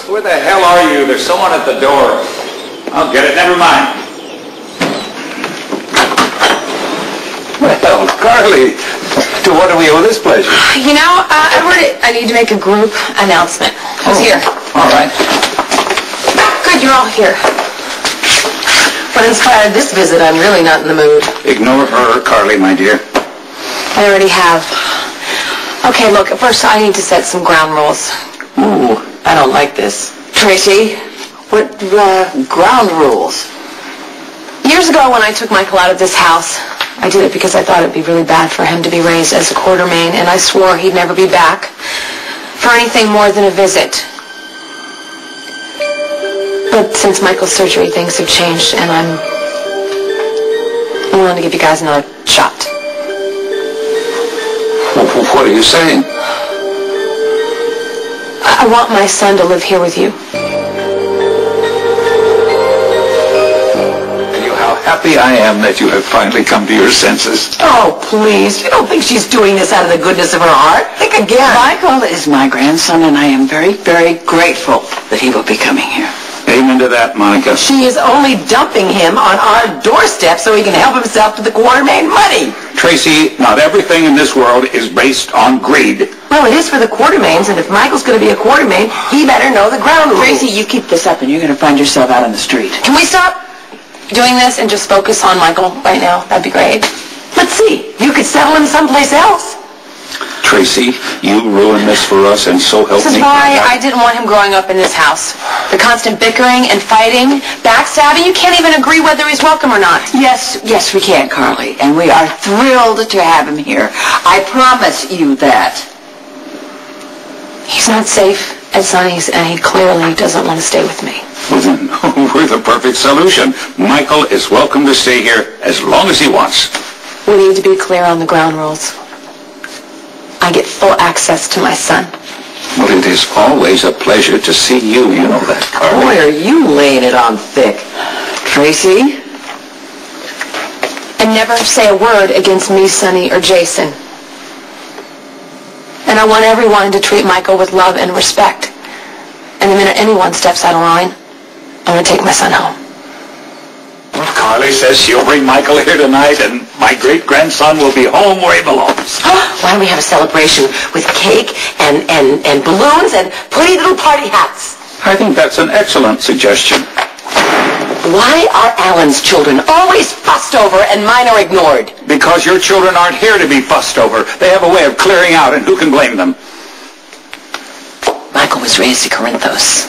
Where the hell are you? There's someone at the door. I'll get it. Never mind. Well, Carly, to what do we owe this pleasure? You know, Edward, I need to make a group announcement. Who's here? All right. Good, you're all here. What inspired this visit? I'm really not in the mood. Ignore her, Carly, my dear. I already have. Okay, look, first I need to set some ground rules. Ooh, I don't like this. Tracy, what ground rules? Years ago when I took Michael out of this house, I did it because I thought it'd be really bad for him to be raised as a quartermain, and I swore he'd never be back for anything more than a visit. But since Michael's surgery, things have changed, and I'm willing to give you guys another shot. What are you saying? I want my son to live here with you. Happy I am that you have finally come to your senses. Oh, please. You don't think she's doing this out of the goodness of her heart? Think again. Michael is my grandson, and I am very, very grateful that he will be coming here. Amen to that, Monica. She is only dumping him on our doorstep so he can help himself to the quartermain money. Tracy, not everything in this world is based on greed. Well, it is for the quartermains, and if Michael's going to be a quartermain, he better know the ground rules. Tracy, you keep this up, and you're going to find yourself out on the street. Can we stop doing this and just focus on Michael right now? That'd be great. Let's see. You could settle him someplace else. Tracy, you ruined this for us, and so help me. This is why I didn't want him growing up in this house. The constant bickering and fighting, backstabbing. You can't even agree whether he's welcome or not. Yes, we can, Carly, and we are thrilled to have him here. I promise you that. He's not safe at Sonny's, and he clearly doesn't want to stay with me. Well, then, we're the perfect solution. Michael is welcome to stay here as long as he wants. We need to be clear on the ground rules. I get full access to my son. Well, it is always a pleasure to see you. You know that, Carly. Boy, are you laying it on thick. Tracy? And never say a word against me, Sonny, or Jason. And I want everyone to treat Michael with love and respect. And the minute anyone steps out of line, I'm going to take my son home. Well, Carly says she'll bring Michael here tonight, and my great-grandson will be home where he belongs. Why don't we have a celebration with cake and balloons and pretty little party hats? I think that's an excellent suggestion. Why are Alan's children always fussed over and mine are ignored? Because your children aren't here to be fussed over. They have a way of clearing out, and who can blame them? Michael was raised in Corinthos.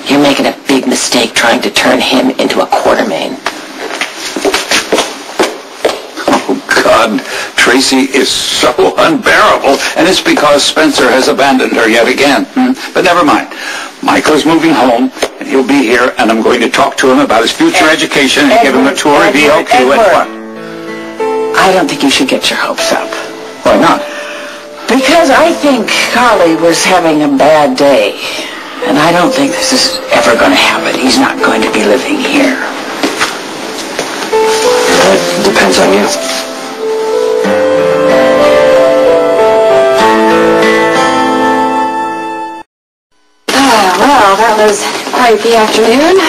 You're making a big mistake trying to turn him into a quartermain. Oh, God. Tracy is so unbearable, and it's because Spencer has abandoned her yet again. But never mind. Michael's moving home, and he'll be here, and I'm going to talk to him about his future education and give him a tour of VLQ and what? I don't think you should get your hopes up. Why not? Because I think Carly was having a bad day. And I don't think this is ever going to happen. He's not going to be living here. It depends on you. Well, that was quite the afternoon.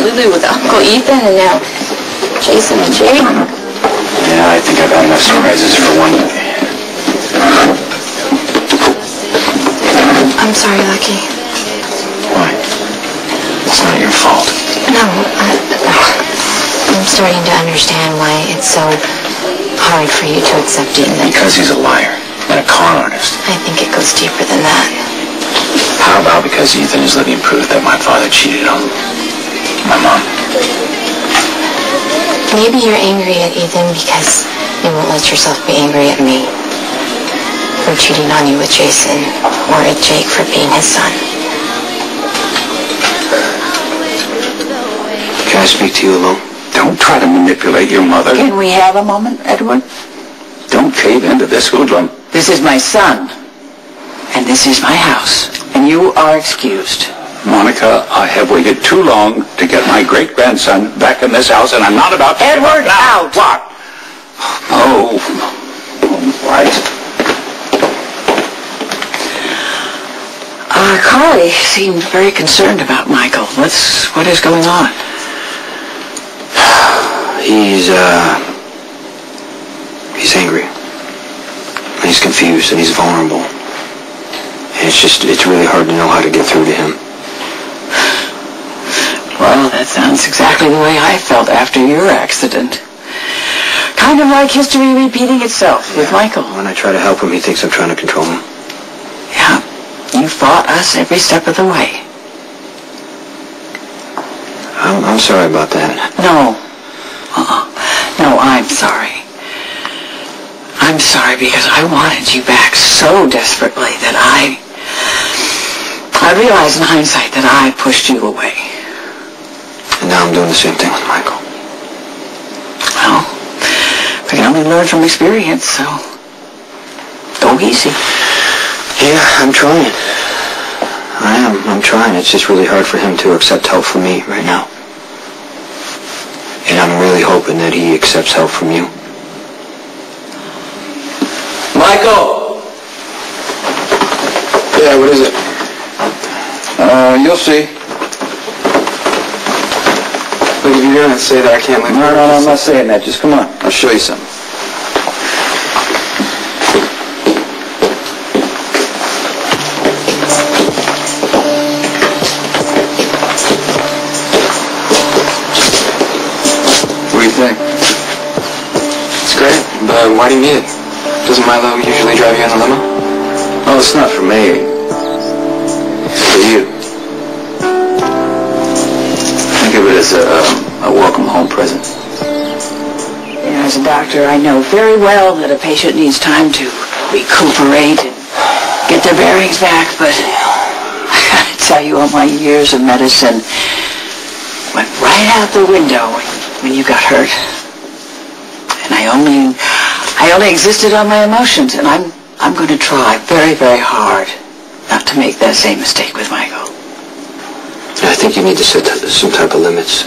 Lulu with Uncle Ethan, and now Jason and Jake. Yeah, I think I've had enough surprises for one day. I'm sorry, Lucky. Why? It's not your fault. No, I'm starting to understand why it's so hard for you to accept Ethan. Because he's a liar and a con artist. I think it goes deeper than that. How about because Ethan is living proof that my father cheated on my mom? Maybe you're angry at Ethan because you won't let yourself be angry at me for cheating on you with Jason, or at Jake for being his son. Can I speak to you alone? Don't try to manipulate your mother. Can we have a moment, Edward? Don't cave into this hoodlum. This is my son, and this is my house, and you are excused. Monica, I have waited too long to get my great-grandson back in this house, and I'm not about to... Edward, out! What? Oh, right. Carly seemed very concerned about Michael. What is going on? He's angry. And he's confused and he's vulnerable. And it's really hard to know how to get through to him. Well, that sounds exactly the way I felt after your accident. Kind of like history repeating itself with Michael. When I try to help him, he thinks I'm trying to control him. Yeah, you fought us every step of the way. I'm sorry about that. No. No, I'm sorry. I'm sorry because I wanted you back so desperately that I realized in hindsight that I pushed you away. And now I'm doing the same thing with Michael. Well, we can only learn from experience, so go easy. Yeah, I'm trying. I'm trying. It's just really hard for him to accept help from me right now. And I'm really hoping that he accepts help from you. Michael! Yeah, what is it? You'll see. Look, if you're gonna say that, I can't leave. No, I'm not saying that. Just come on. I'll show you something. What do you think? It's great, but why do you need it? Doesn't Milo usually drive you in the limo? Oh, it's not for me. It's for you. Think of it as a welcome home present. As a doctor, I know very well that a patient needs time to recuperate and get their bearings back, but I gotta tell you, all my years of medicine went right out the window when you got hurt. And I only existed on my emotions, and I'm going to try very, very hard not to make that same mistake with Michael. I think you need to set some type of limits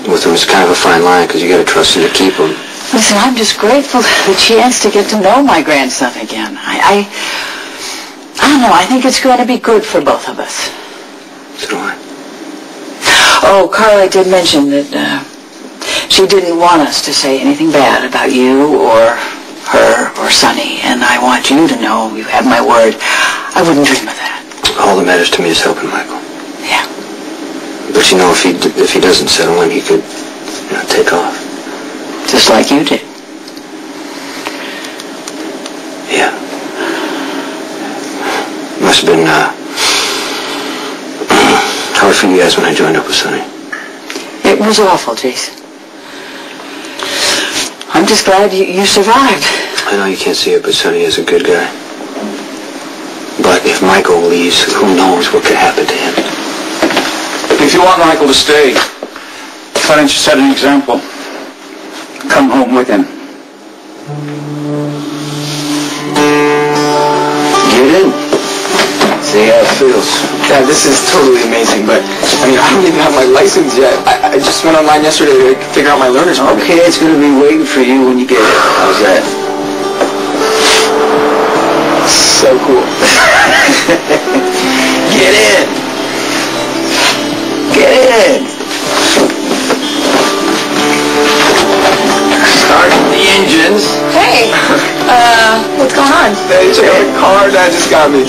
with him. It's kind of a fine line because you got to trust him to keep him. Listen, I'm just grateful for the chance to get to know my grandson again. I don't know, I think it's going to be good for both of us. So do I. Oh, Carly did mention that she didn't want us to say anything bad about you or her or Sonny, and I want you to know, you have my word, I wouldn't dream of that. All that matters to me is helping Michael. Yeah. But you know, if he doesn't settle in, he could, take off. Just like you did. Yeah. Must have been hard for you guys when I joined up with Sonny. It was awful, Jason. I'm just glad you survived. I know you can't see it, but Sonny is a good guy. But if Michael leaves, who knows what could happen to him. If you want Michael to stay, why don't you set an example? Come home with him. Get in. See how it feels. Yeah, this is totally amazing, but, I don't even have my license yet. I just went online yesterday to figure out my learner's permit. Okay, it's going to be waiting for you when you get it. How's that? So cool. Get in. Get in. Start the engines. Hey, what's going on? Hey, check out the car Dad just got me.